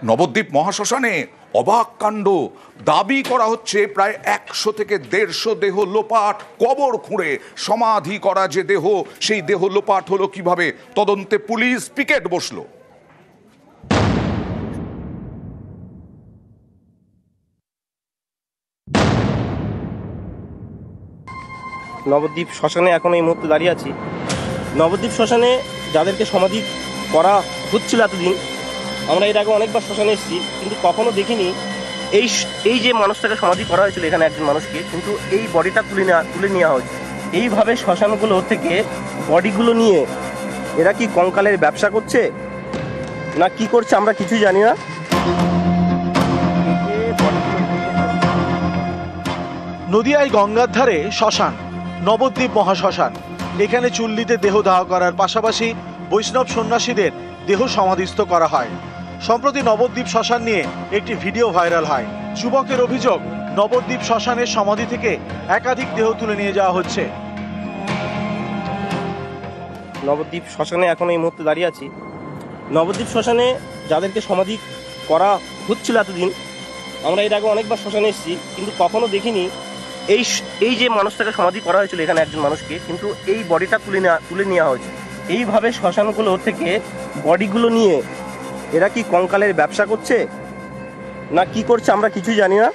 নবদ্বীপ মহাশ্মশানে অবাক কাণ্ড। দাবি করা হচ্ছে প্রায় 100 থেকে 150 দেহ লোপাট, কবর খুঁড়ে সমাধি করা যে দেহ, সেই দেহ লোপাট হলো কিভাবে? তদন্তে পুলিশ পিকেট বসলো। নবদ্বীপ শ্মশানে এখন এই মুহূর্তে দাঁড়িয়ে আছি। নবদ্বীপ শ্মশানে যাদেরকে সমাধি করা হচ্ছিল এতদিন, আমরা এর আগে অনেকবার শ্মশানে এসেছি, কিন্তু কখনো দেখিনি এই যে মানুষটাকে সমাধি করা হয়েছিল এখানে একজন মানুষকে, কিন্তু এই বডিটা তুলে নেওয়া হয়েছে। এইভাবে শ্মশানগুলো থেকে বডিগুলো নিয়ে এরা কি কঙ্কালের ব্যবসা করছে না কি করছে আমরা কিছুই জানি না। নদিয়ায় গঙ্গার ধারে শ্মশান, নবদ্বীপ মহাশ্মশান। এখানে চুল্লিতে দেহ দাহ করার পাশাপাশি বৈষ্ণব সন্ন্যাসীদের দেহ সমাধিস্থ করা হয়। সম্প্রতি নবদ্বীপ শ্মশান নিয়ে একটি ভিডিও ভাইরাল হয়। যুবকের অভিযোগ, নবদ্বীপ শ্মশানের সমাধি থেকে একাধিক দেহ তুলে নিয়ে যাওয়া হচ্ছে। নবদ্বীপ শ্মশানে এখন এই মুহূর্তে দাঁড়িয়ে আছি। নবদ্বীপ শ্মশানে যাদেরকে সমাধি করা হচ্ছিল এতদিন, আমরা এর আগে অনেকবার শ্মশানে এসেছি, কিন্তু কখনো দেখিনি এই যে মানুষটাকে সমাধি করা হয়েছিল এখানে একজন মানুষকে, কিন্তু এই বডিটা তুলে নেওয়া হয়েছে। এইভাবে শ্মশানগুলো থেকে বডিগুলো নিয়ে এরা কি কঙ্কালের ব্যবসা করছে না কি করছে আমরা কিছুই জানি না।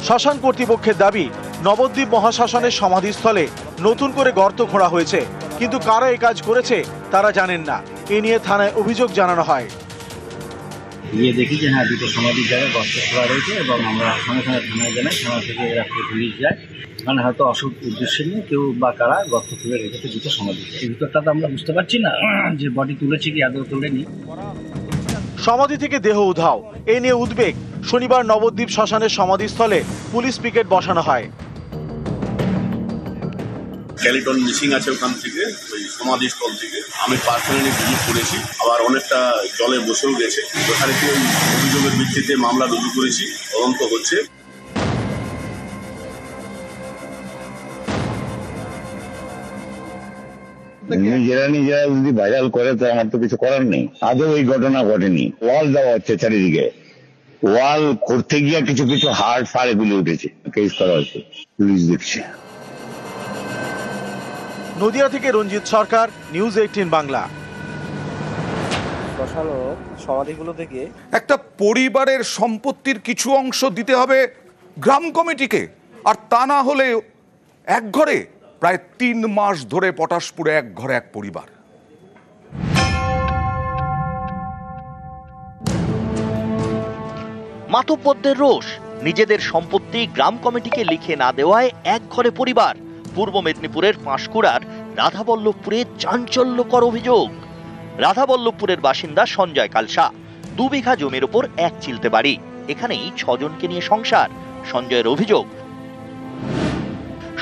শ্মশান কর্তৃপক্ষের দাবি, নবদ্বীপ মহাশ্মশানের সমাধিস্থলে নতুন করে গর্ত খোঁড়া হয়েছে, কিন্তু কারা এই কাজ করেছে তারা জানেন না। এ নিয়ে থানায় অভিযোগ জানানো হয়। গিয়ে দেখি যে হ্যাঁ, দুটো সমাধির জায়গায় গর্ত খোঁড়া রয়েছে এবং আমরা সঙ্গে সঙ্গে থানায় জানাই। থানা থেকে এরা পুলিশ যায়, মানে হয়তো অসৎ উদ্দেশ্যে নিয়ে কেউ বা কারা গর্ত খুলে রেখেছে দুটো সমাধি। এই ভিতরটা তো আমরা বুঝতে পারছি না যে বডি তুলেছে কি আদৌ তোলেনি। সমাধি থেকে দেহ উধাও, এ নিয়ে উদ্বেগ। শনিবার নবদ্বীপ শ্মশানের সমাধিস্থলে পুলিশ পিকেট বসানো হয়। স্কেলিটন মিসিং আছে ওখান থেকে, ওই সমাধিস্থল থেকে। আমি পার্সোনালি ভিজিট করেছি, আবার অনেকটা জলে বসেও গেছে। ওখানে কি ওই অভিযোগের ভিত্তিতে মামলা রুজু করেছি, তদন্ত হচ্ছে। নিজেরা যদি ভাইরাল করে তো আমার তো কিছু করার নেই। আদৌ এই ঘটনা ঘটেনি। ওয়াল দেওয়া হচ্ছে চারিদিকে, ওয়াল করতে গিয়ে কিছু কিছু হাড় ফাড় এগুলি উঠেছে, কেস করা হচ্ছে, পুলিশ দেখছে। নদিয়া থেকে রঞ্জিত সরকার, নিউজ 18 বাংলা। সমাধিগুলো থেকে একটা পরিবারের সম্পত্তির কিছু অংশ দিতে হবে গ্রাম কমিটিকে, আর তা না হলে এক ঘরে প্রায় 3 মাস ধরে পটাশপুরে এক ঘরে এক পরিবার। মাতব্বরদের রোষ, নিজেদের সম্পত্তি গ্রাম কমিটিকে লিখে না দেওয়ায় এক ঘরে পরিবার। পূর্ব মেদিনীপুরের পাঁশকুড়ার রাধাবল্লভপুরে চাঞ্চল্যকর অভিযোগ। রাধাবল্লভপুরের বাসিন্দা সঞ্জয় কালসা, 2 বিঘা জমির উপর এক চিলতে বাড়ি, এখানেই 6 জনকে নিয়ে সংসার। সঞ্জয়ের অভিযোগ,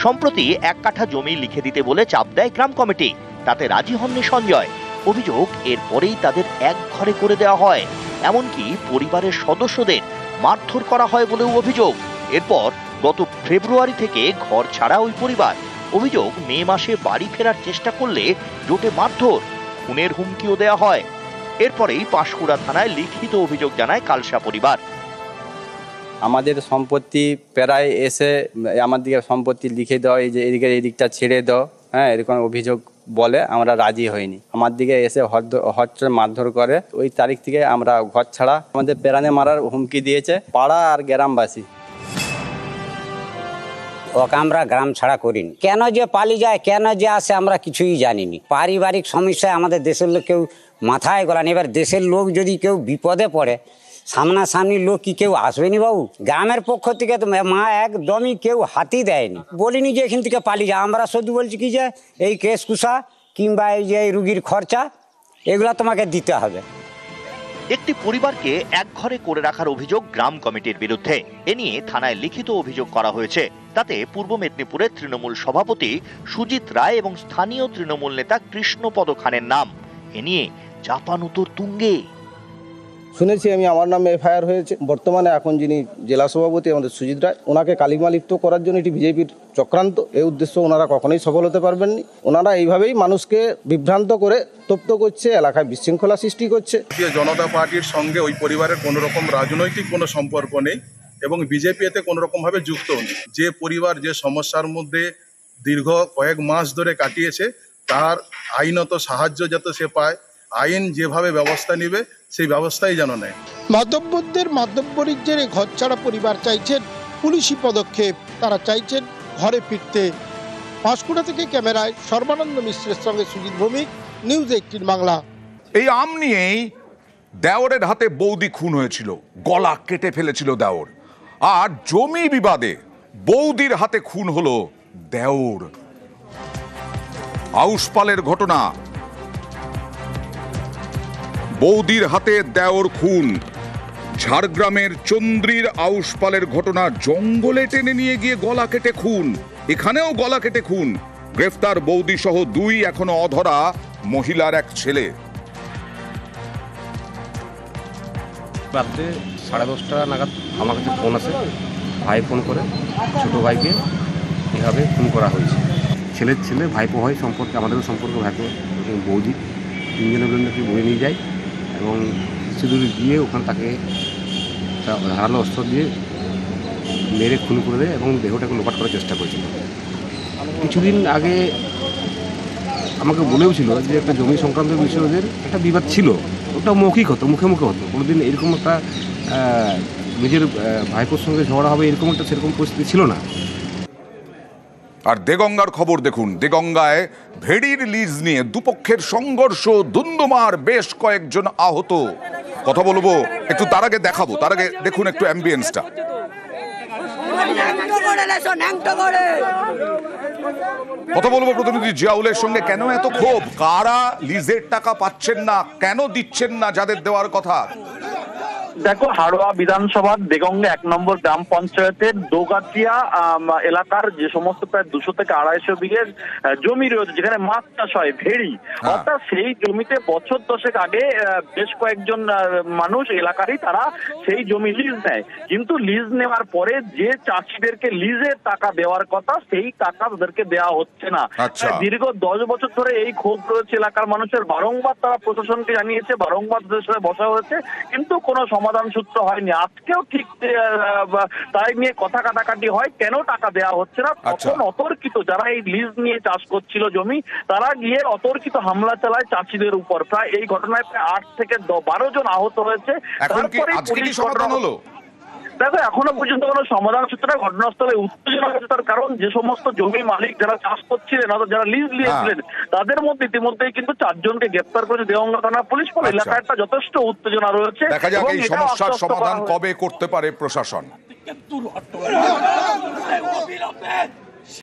সম্প্রতি 1 কাঠা জমি লিখে দিতে বলে চাপ দেয় গ্রাম কমিটি, তাতে রাজি হননি সঞ্জয়। অভিযোগ, এরপরেই তাদের এক ঘরে করে দেওয়া হয়, এমনকি পরিবারের সদস্যদের মারধর করা হয় বলেও অভিযোগ। এরপর গত ফেব্রুয়ারি থেকে ঘর ছাড়া ওই পরিবার। অভিযোগ, মে মাসে বাড়ি ফেরার চেষ্টা করলে জোটে মারধর, খুনের হুমকিও দেওয়া হয়। এরপরেই পাঁশকুড়া থানায় লিখিত অভিযোগ জানায় কালসা পরিবার। আমাদের সম্পত্তি প্রায় এসে আমার দিকে সম্পত্তি লিখে দাও, এই যে এই দিকটা ছেড়ে দাও, হ্যাঁ, এরকম অভিযোগ বলে আমরা রাজি হইনি। আমার দিকে এসে হচ্ছে মারধর করে। ওই তারিখ থেকে আমরা ঘর ছাড়া, আমাদের প্রাণে মারার হুমকি দিয়েছে পাড়া আর গ্রামবাসী। ওকে আমরা গ্রাম ছাড়া করিনি। কেন যে পালিয়ে যায়, কেন যে আসে, আমরা কিছুই জানিনি। পারিবারিক সমস্যায় আমাদের দেশের লোক কেউ মাথায় গলানি। এবার দেশের লোক যদি কেউ বিপদে পড়ে, সামনাসামনি লোক কি কেউ আসবেনি বাবু? গ্রামের পক্ষ থেকে তো মা একদমই কেউ হাতই দেয়নি। বলিনি যে এখান থেকে পালিয়ে যায়, আমরা শুধু বলছি কি যে এই কেস কুসা কিংবা এই যে রুগীর খরচা এগুলা তোমাকে দিতে হবে। একটি পরিবারকে এক ঘরে করে রাখার অভিযোগ গ্রাম কমিটির বিরুদ্ধে। এ নিয়ে থানায় লিখিত অভিযোগ করা হয়েছে। তাতে পূর্ব মেদিনীপুরের তৃণমূল সভাপতি সুজিত রায় এবং স্থানীয় তৃণমূল নেতা কৃষ্ণপদ খানের নাম। এ নিয়ে চাপানুতোর তুঙ্গে। শুনেছি আমি, আমার নামে এফআইআর হয়েছে। বর্তমানে এখন যিনি জেলা সভাপতি আমাদের সুজিত রায়, ওনাকে কালিমালিপ্ত করার জন্য এটি বিজেপির চক্রান্ত। এই উদ্দেশ্য ওনারা কখনোই সফল হতে পারবেননি। ওনারা এইভাবেই মানুষকে বিভ্রান্ত করে তপ্ত করছে, এলাকায় বিশৃঙ্খলা সৃষ্টি করছে। ভারতীয় জনতা পার্টির সঙ্গে ওই পরিবারের কোনো রকম রাজনৈতিক কোনো সম্পর্ক নেই এবং বিজেপি এতে কোনো রকমভাবে যুক্ত নেই। যে পরিবার যে সমস্যার মধ্যে দীর্ঘ কয়েক মাস ধরে কাটিয়েছে, তার আইনত সাহায্য যাতে সে পায়, আইন যেভাবে ব্যবস্থা নেবে সেই ব্যবস্থাই যেন নেয়। মাতব্বরদের মাতব্বরীর জেরে ঘরছাড়া পরিবার চাইছেন পুলিশি পদক্ষেপ। তারা চাইছেন ঘরে ফিরতে। পাঁশকুড়া থেকে ক্যামেরায় সর্বানন্দ মিশ্রের সঙ্গে সুজিত ভৌমিক, নিউজ 18 বাংলা। এই আম নিয়েই দেওরের হাতে বৌদি খুন হয়েছিল, গলা কেটে ফেলেছিল দেওর। আর জমি বিবাদে বৌদির হাতে খুন হলো দেওর। আউশপালের ঘটনা, বৌদির হাতে দেওর খুন। ঝাড়গ্রামের চন্দ্রীর আউশপালের ঘটনা, জঙ্গলে টেনে নিয়ে গিয়ে গলা কেটে খুন। এখানেও গলা কেটে খুন। গ্রেফতার বৌদি সহ 2 এখনো অধরা মহিলার এক ছেলে। রাত্রে 10:30 নাগাদ আমার কাছে ফোন আসে, ভাই ফোন করে ছোটো ভাইকে এভাবে খুন করা হয়েছে। ছেলের ছেলে ভাইপো হয় সম্পর্কে, আমাদেরও সম্পর্ক ভাইপো এবং বৌদি, 3 জনের জনকে বয়ে নিয়ে যায় এবং কিছু দূরে গিয়ে ওখানে তাকে ধারালো অস্ত্র দিয়ে মেরে খুন করে দেয় এবং দেহটাকে লোপাট করার চেষ্টা করেছিল। কিছুদিন আগে আমাকে বলেও ছিল যে একটা জমি সংক্রান্ত বিষয়ে ওদের একটা বিবাদ ছিল, ওটা মৌখিক হতো, মুখে মুখে হতো। কোনোদিন এরকম একটা নিজের ভাইপোর সঙ্গে ঝগড়া হবে এরকম একটা সেরকম পরিস্থিতি ছিল না। আর দেগঙ্গার খবর দেখুন। দেগঙ্গায় ভেড়ির লিজ নিয়ে দুপক্ষের সংঘর্ষ, ধুন্ধুমার, বেশ কয়েকজন আহত। কথা বলবো একটু, তার আগে দেখাবো, তার আগে দেখুন একটু অ্যাম্বিয়েন্সটা। কথা বলবো প্রতিনিধি জিয়াউলের সঙ্গে। কেন এত ক্ষোভ? কারা লিজের টাকা পাচ্ছেন না, কেন দিচ্ছেন না যাদের দেওয়ার কথা? দেখো, হাড়োয়া বিধানসভার দেগঙ্গা 1 নম্বর গ্রাম পঞ্চায়েতের দোগাতিয়া এলাকার যে সমস্ত প্রায় 200 থেকে 250 বিঘে জমি রয়েছে, যেখানে মাছ চাষ হয়, ভেড়ি, অর্থাৎ সেই জমিতে বছর 10 আগে বেশ কয়েকজন মানুষ এলাকারই তারা সেই জমি লিজ নেয়। কিন্তু লিজ নেওয়ার পরে যে চাষিদেরকে লিজের টাকা দেওয়ার কথা, সেই টাকা তাদেরকে দেওয়া হচ্ছে না। দীর্ঘ 10 বছর ধরে এই ক্ষোভ রয়েছে এলাকার মানুষের। বারংবার তারা প্রশাসনকে জানিয়েছে, বারংবার তাদের সাথে বসা হয়েছে, কিন্তু কোনো সমাধান সূত্র হয়নি। আজকেও ঠিক তাই নিয়ে কথা কাটাকাটি হয়, কেন টাকা দেওয়া হচ্ছে না। তখন অতর্কিত যারা এই লিজ নিয়ে চাষ করছিল জমি, তারা গিয়ে অতর্কিত হামলা চালায় চাষিদের উপর। প্রায় এই ঘটনায় প্রায় 8 থেকে 12 জন আহত হয়েছে। দেখো, এখনো পর্যন্ত কোনো সমাধান সূত্রে ঘটনাস্থলে উত্তেজনা হয়েছে। তার কারণ যে সমস্ত জমি মালিক যারা চাষ করছিলেন, যারা লিজ নিয়েছিলেন, তাদের মধ্যে ইতিমধ্যেই কিন্তু 4 জনকে গ্রেফতার করেছে দেওঙ্গা থানা পুলিশ। ফলে এলাকায় একটা যথেষ্ট উত্তেজনা রয়েছে। দেখা যাক এই সমস্যার সমাধান কবে করতে পারে প্রশাসন।